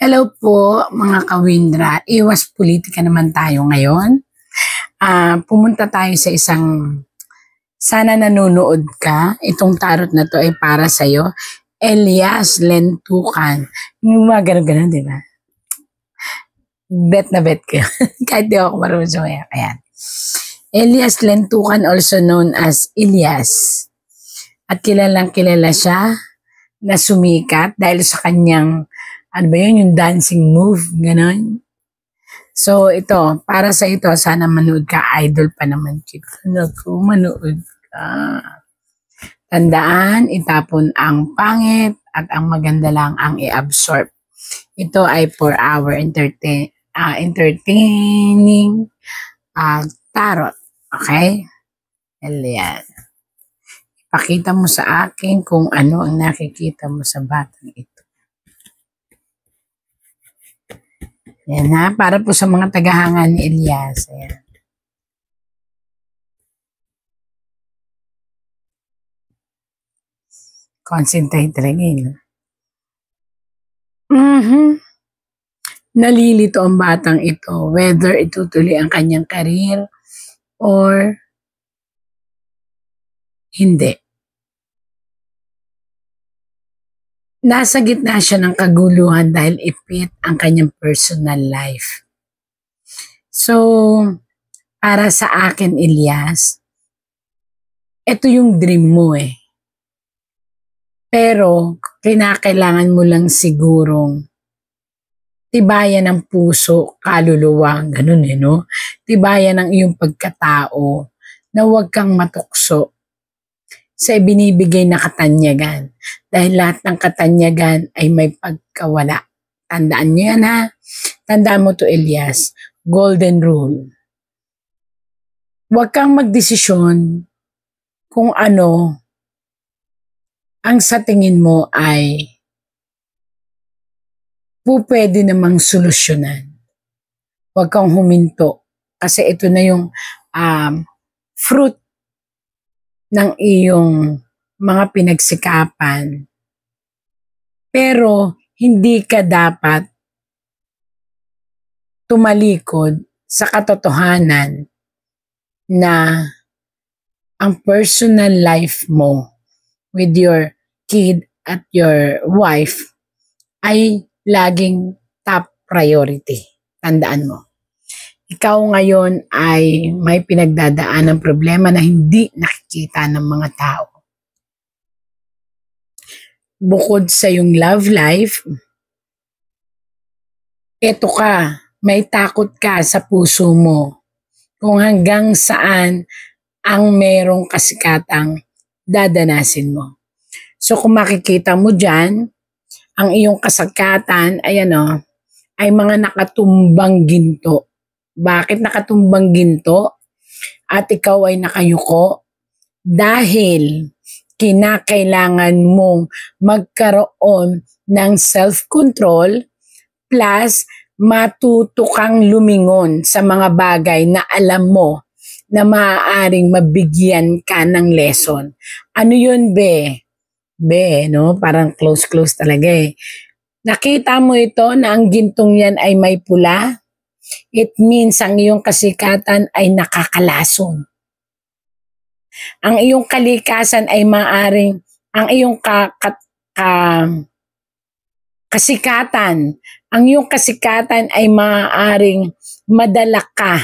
Hello po mga kawindra, iwas politika naman tayo ngayon. Pumunta tayo sa isang, sana nanonood ka, itong tarot na to ay para sa'yo. Elias Lentukan. Yung mga ganun-ganun, di ba? Bet na bet ko. Kahit di ako marunong sumaya. Ayan. Elias Lentukan, also known as Elias. At kilalang kilala siya na sumikat dahil sa kanyang ano ba yun, yung dancing move, gano'n. So, ito, para sa ito, sana manood ka, idol pa naman kita. Naku, manood ka. Tandaan, itapon ang pangit at ang maganda lang ang i-absorb. Ito ay for our entertaining tarot. Okay? Ayan. Pakita mo sa akin kung ano ang nakikita mo sa batang ito. Yan ha, para po sa mga tagahanga ni Elias. Ayan. Concentrate talaga yun. Nalilito ang batang ito, whether itutuloy ang kanyang karir or hindi. Nasa gitna siya ng kaguluhan dahil ipit ang kanyang personal life. So, para sa akin, Elias, ito yung dream mo eh. Pero, kinakailangan mo lang sigurong tibayan ng puso, kaluluwa, ganun eh, no? Tibayan ng iyong pagkatao na huwag kang matukso sa ibinibigay na katanyagan. Dahil lahat ng katanyagan ay may pagkawala. Tandaan niyo yan ha. Tandaan mo to, Elias. Golden rule. Huwag kang magdesisyon kung ano ang sa tingin mo ay pwede namang solusyonan. Huwag kang huminto. Kasi ito na yung fruit ng iyong mga pinagsikapan. Pero hindi ka dapat tumalikod sa katotohanan na ang personal life mo with your kid at your wife ay laging top priority. Tandaan mo. Ikaw ngayon ay may pinagdadaan ng problema na hindi nakikita ng mga tao. Bukod sa yung love life, eto ka, may takot ka sa puso mo kung hanggang saan ang merong kasikatang dadanasin mo. So kung makikita mo dyan, ang iyong kasakatan ay ay mga nakatumbang ginto. Bakit nakatumbang ginto at ikaw ay nakayuko? Dahil kinakailangan mong magkaroon ng self-control plus matuto kang lumingon sa mga bagay na alam mo na maaaring mabigyan ka ng lesson. Ano yun, be? Be, no? Parang close talaga eh. Nakita mo ito na ang gintong yan ay may pula? It means ang iyong kasikatan ay nakakalason. Ang iyong kalikasan ay maaring, ang iyong kasikatan, ang iyong kasikatan ay maaring madala ka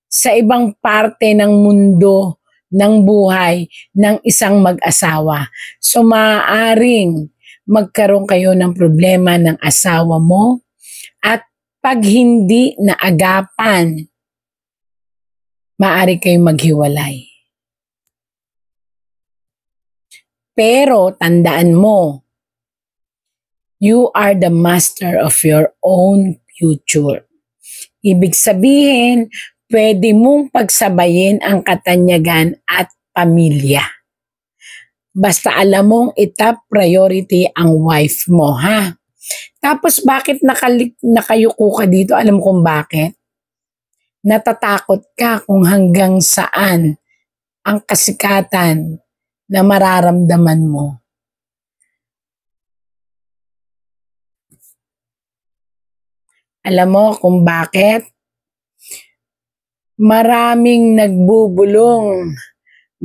sa ibang parte ng mundo ng buhay ng isang mag-asawa. So maaring magkaroon kayo ng problema ng asawa mo at pag hindi naagapan, maaari kayong maghiwalay. Pero tandaan mo, you are the master of your own future. Ibig sabihin, pwede mong pagsabayin ang katanyagan at pamilya. Basta alam mong itop priority ang wife mo, ha? Tapos bakit nakayuko ka dito? Alam mo kung bakit? Natatakot ka kung hanggang saan ang kasikatan na mararamdaman mo. Alam mo kung bakit? Maraming nagbubulong,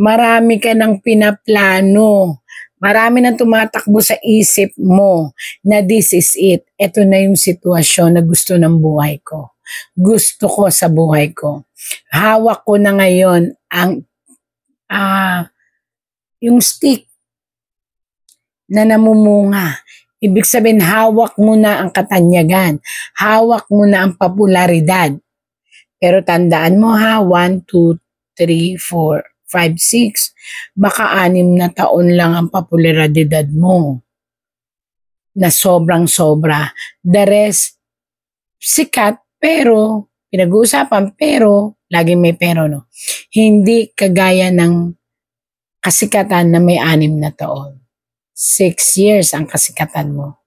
marami ka ng pinaplano, marami nang tumatakbo sa isip mo na this is it. Ito na yung sitwasyon na gusto ng buhay ko. Gusto ko sa buhay ko. Hawak ko na ngayon ang yung stick na namumunga. Ibig sabihin, hawak mo na ang katanyagan. Hawak mo na ang popularidad. Pero tandaan mo ha, 1, 2, 3, 4, 5, 6. Baka 6 na taon lang ang popularidad mo. Na sobrang sobra. The rest, sikat, pero, pinag-uusapan, pero, laging may pero, no? Hindi kagaya ng kasikatan na may 6 na taon. 6 years ang kasikatan mo.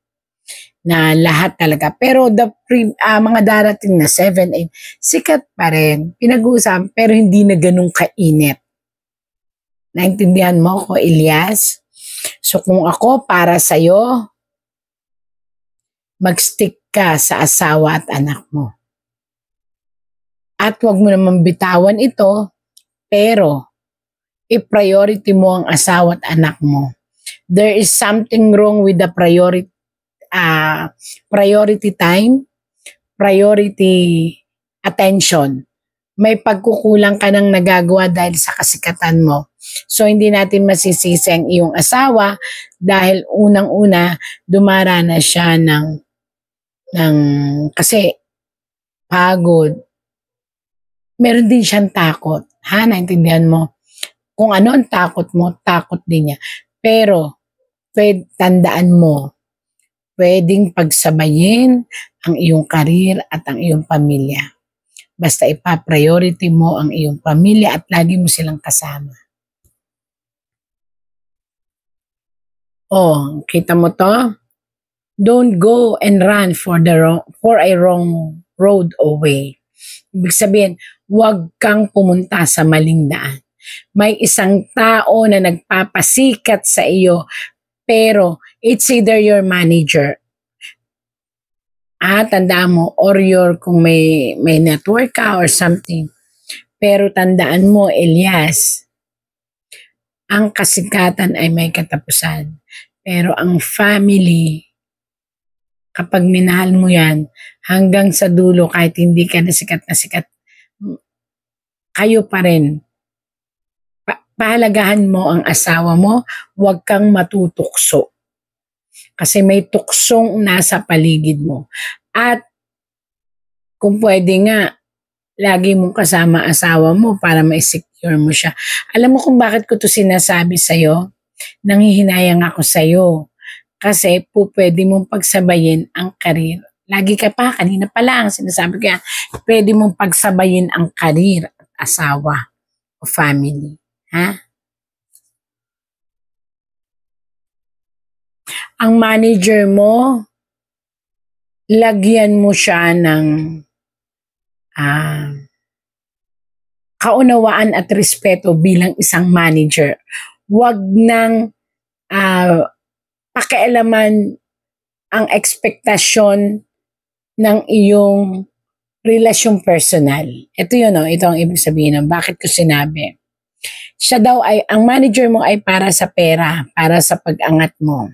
Na lahat talaga. Pero mga darating na 7, 8, sikat pa rin. Pinag-uusapan, pero hindi na ganun kainit. Naintindihan mo ko, Elias? So kung ako, para sa'yo, mag-stick ka sa asawa at anak mo. At huwag mo naman bitawan ito, pero i-priority mo ang asawa at anak mo. There is something wrong with the priority time, priority attention. May pagkukulang ka ng nagagawa dahil sa kasikatan mo. So hindi natin masisisi ang iyong asawa dahil unang-una dumaranas siya ng kasi pagod. Meron din siyang takot. Ha, naintindihan mo? Kung ano ang takot mo, takot din niya. Pero tandaan mo, pwedeng pagsabayin ang iyong karir at ang iyong pamilya. Basta ipa-priority mo ang iyong pamilya at lagi mo silang kasama. Oh, kita mo to? Don't go and run for a wrong road away. Ibig sabihin, huwag kang pumunta sa maling daan. May isang tao na nagpapasikat sa iyo, pero it's either your manager, tandaan mo, or kung may network ka or something. Pero tandaan mo, Elias, ang kasikatan ay may katapusan. Pero ang family, kapag minahal mo yan, hanggang sa dulo, kahit hindi ka na sikat, kayo pa rin. Pahalagahan mo ang asawa mo, huwag kang matutukso. Kasi may tuksong nasa paligid mo. At kung pwede nga, lagi mong kasama asawa mo para ma-secure mo siya. Alam mo kung bakit ko to sinasabi sa'yo? Nanghihinayang ako sa'yo. Kasi pwede mong pagsabayin ang karir. Lagi ka pa, kanina pa lang sinasabi ko yan, pwede mong pagsabayin ang karir at asawa o family. Ha? Ang manager mo, lagyan mo siya ng kaunawaan at respeto bilang isang manager. Huwag nang pakialaman ang ekspektasyon ng iyong relasyon personal. Ito yun, ito ang ibig sabihin ng bakit ko sinabi. Siya daw ang manager mo ay para sa pera, para sa pag-angat mo.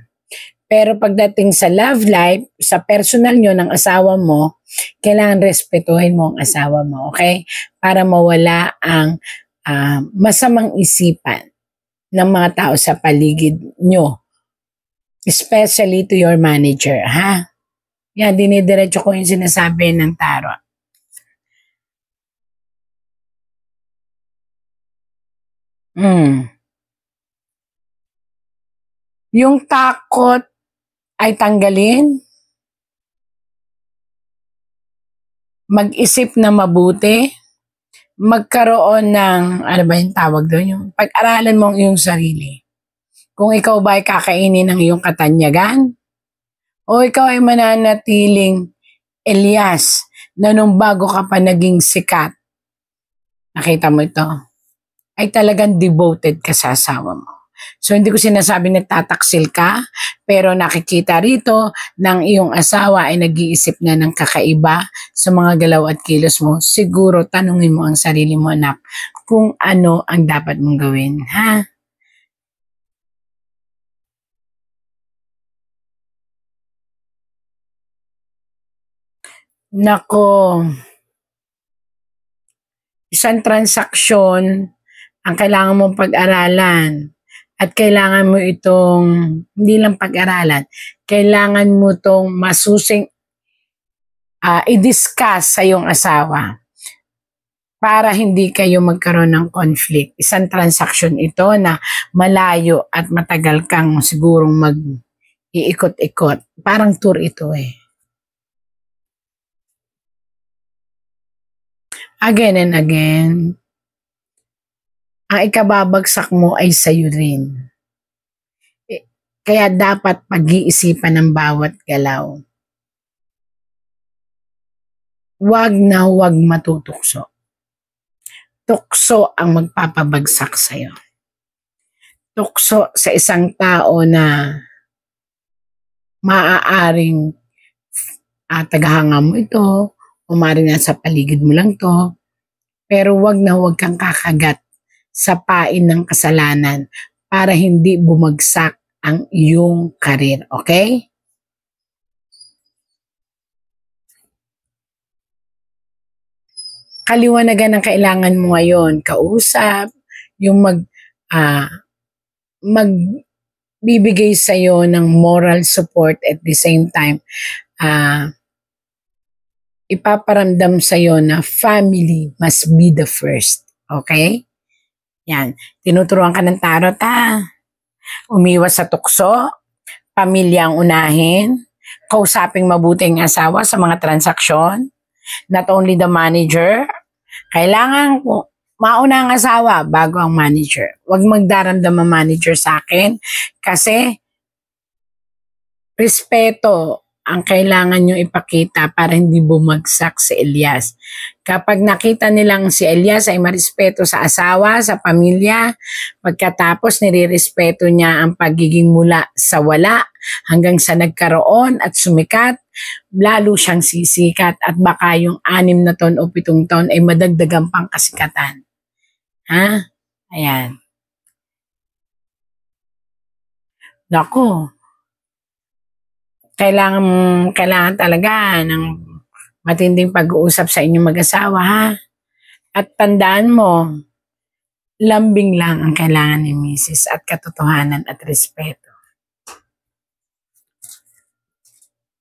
Pero pagdating sa love life, sa personal nyo ng asawa mo, kailangan respetuhin mo ang asawa mo, okay? Para mawala ang masamang isipan ng mga tao sa paligid nyo. Especially to your manager, ha? Yan, dinidiretso ko yung sinasabi ng tarot. Yung takot ay tanggalin. Mag-isip na mabuti. Magkaroon ng, ano ba yung tawag doon? Yung pag-aralan mo ang iyong sarili. Kung ikaw ba ay kakainin ng iyong katanyagan, o ikaw ay mananatiling Elias na nung bago ka pa naging sikat, nakita mo ito, ay talagang devoted ka sa asawa mo. So, hindi ko sinasabing nagtataksil ka, pero nakikita rito ng iyong asawa ay nag-iisip na ng kakaiba sa mga galaw at kilos mo. Siguro, tanungin mo ang sarili mo, anak, kung ano ang dapat mong gawin, ha? Nako, isang transaksyon ang kailangan mong pag-aralan at kailangan mo itong hindi lang pag-aralan, kailangan mo itong masusing i-discuss sa iyong asawa para hindi kayo magkaroon ng conflict. Isang transaksyon ito na malayo at matagal kang sigurong mag-iikot-ikot. Parang tour ito eh. Again and again, ang ikababagsak mo ay sa'yo rin. Kaya dapat pag-iisipan ng bawat galaw. Huwag na huwag matutukso. Tukso ang magpapabagsak sa'yo. Tukso sa isang tao na maaaring tagahanga mo ito, o maaaring nasa paligid mo lang to, pero huwag na huwag kang kakagat sa pain ng kasalanan para hindi bumagsak ang iyong karir, okay? Kaliwanagan ang kailangan mo ngayon, kausap, yung magbibigay sa'yo ng moral support at the same time, ipaparamdam sa'yo na family must be the first. Okay? Yan. Tinuturuan ka ng tarot, ha? Umiwas sa tukso, pamilya ang unahin, kausaping mabuting asawa sa mga transaksyon, not only the manager, kailangan mauna ang asawa bago ang manager. Huwag magdaramdam ang manager sa akin kasi respeto ang kailangan nyo ipakita para hindi bumagsak si Elias. Kapag nakita nilang si Elias ay marespeto sa asawa, sa pamilya, pagkatapos nirirespeto niya ang pagiging mula sa wala hanggang sa nagkaroon at sumikat, lalo siyang sisikat at baka yung 6 na taon o 7 taon ay madagdagan pang kasikatan. Ha? Ayan. Naku. Kailangan talaga ng matinding pag-uusap sa inyong mag-asawa, ha? At tandaan mo, lambing lang ang kailangan ni Mrs. at katotohanan at respeto.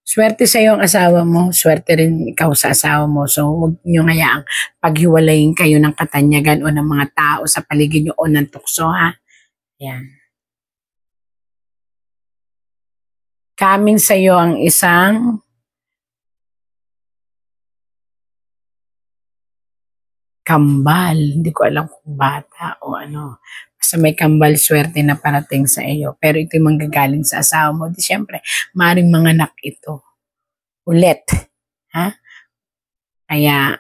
Swerte sa iyo ang asawa mo, swerte rin ikaw sa asawa mo. So, huwag niyo hayaang paghiwalayin kayo ng katanyagan o ng mga tao sa paligid niyo o ng tukso, ha? Yan. Coming sa iyo ang isang kambal. Hindi ko alam kung bata o ano. Basta may kambal swerte na parating sa iyo. Pero ito'y manggagaling sa asawa mo. Di syempre, maring manganak ito. Ulit. Ha? Kaya,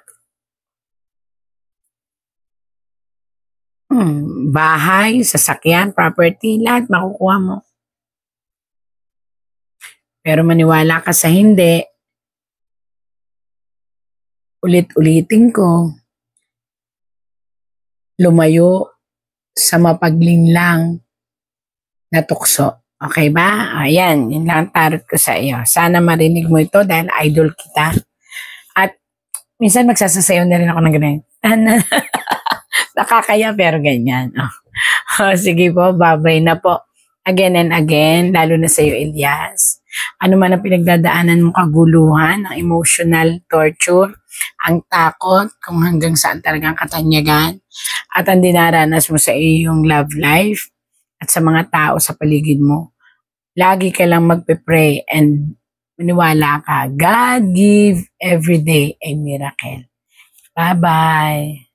bahay, sasakyan, property, lahat makukuha mo. Pero maniwala ka sa hindi, ulit-ulitin ko, lumayo sa mapaglinlang na tukso. Okay ba? Ayan, yun lang ang tarot ko sa iyo. Sana marinig mo ito dahil idol kita. At minsan magsasasayaw na rin ako ng ganyan. Nakakaya pero ganyan. Sige po, babay na po. Again and again, lalo na sa iyo, Elias. Ano man ang pinagdadaanan mong kaguluhan, ang emotional torture, ang takot, kung hanggang saan talagang katanyagan, at ang dinaranas mo sa iyong love life, at sa mga tao sa paligid mo, lagi ka lang magpe-pray and maniwala ka. God give every day a miracle. Bye-bye.